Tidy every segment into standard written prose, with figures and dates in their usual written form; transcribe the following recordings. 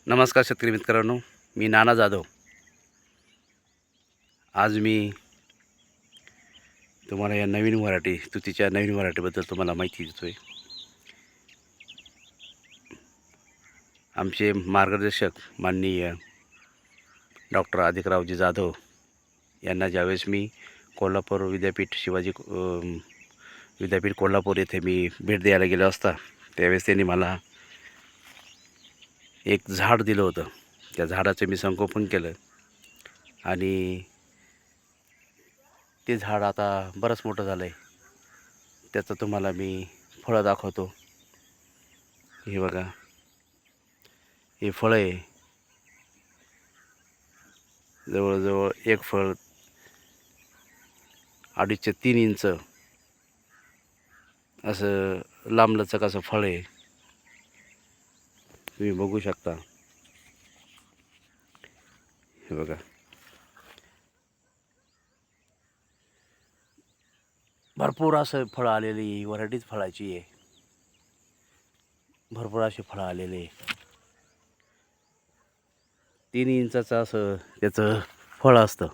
नमस्कार शेतकरी मित्रांनो, मी नाना जाधव. आज मी तुम्हाला या नवीन व्हरायटी तुतीच्या नवीन व्हरायटीबद्दल तुम्हाला माहिती देतो आहे. आमचे मार्गदर्शक माननीय डॉक्टर अधिकरावजी जाधव यांना ज्यावेळेस मी कोल्हापूर विद्यापीठ विद्यापीठ कोल्हापूर येथे मी भेट द्यायला गेलो असता, त्यावेळेस त्यांनी मला एक झाड दिलं होतं. त्या झाडाचं मी संगोपन केलं आणि ते झाड आता बरंच मोठं झालं आहे. त्याचं तुम्हाला मी फळं दाखवतो. हे बघा, हे फळं आहे. जवळजवळ एक फळ 2.5 ते 3 इंच असं लांबलचक असं फळ आहे. तुम्ही बघू शकता. हे बघा, भरपूर असं फळं आलेली व्हरायटीच फळाची आहे. भरपूर असे फळं आलेले. 3 इंचाचं असं त्याचं फळ असतं.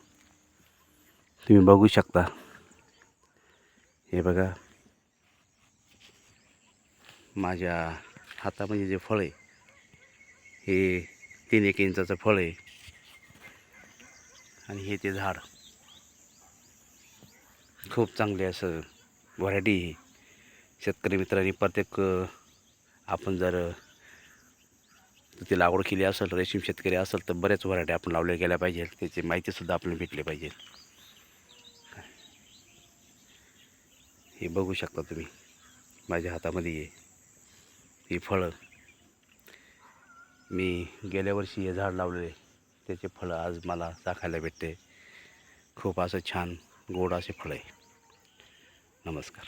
तुम्ही बघू शकता. हे बघा, माझ्या हातामध्ये जे फळ आहे हे 3-1 इंचाचं फळ आहे. आणि हे ते झाड खूप चांगले असं व्हरायटी ही. शेतकरी मित्रांनी प्रत्येक आपण जर ती लागवड केली असेल, रेशीम शेतकरी असेल, तर बऱ्याच व्हरायटी आपण लावल्या गेल्या पाहिजे. त्याची माहितीसुद्धा आपल्याला भेटली पाहिजे. हे बघू शकता तुम्ही, माझ्या हातामध्ये ही फळं. मी गेल्या वर्षी हे झाड लावलेले, त्याचे फळं आज मला चाखायला भेटते. खूप असं छान गोड असे फळ आहे. नमस्कार.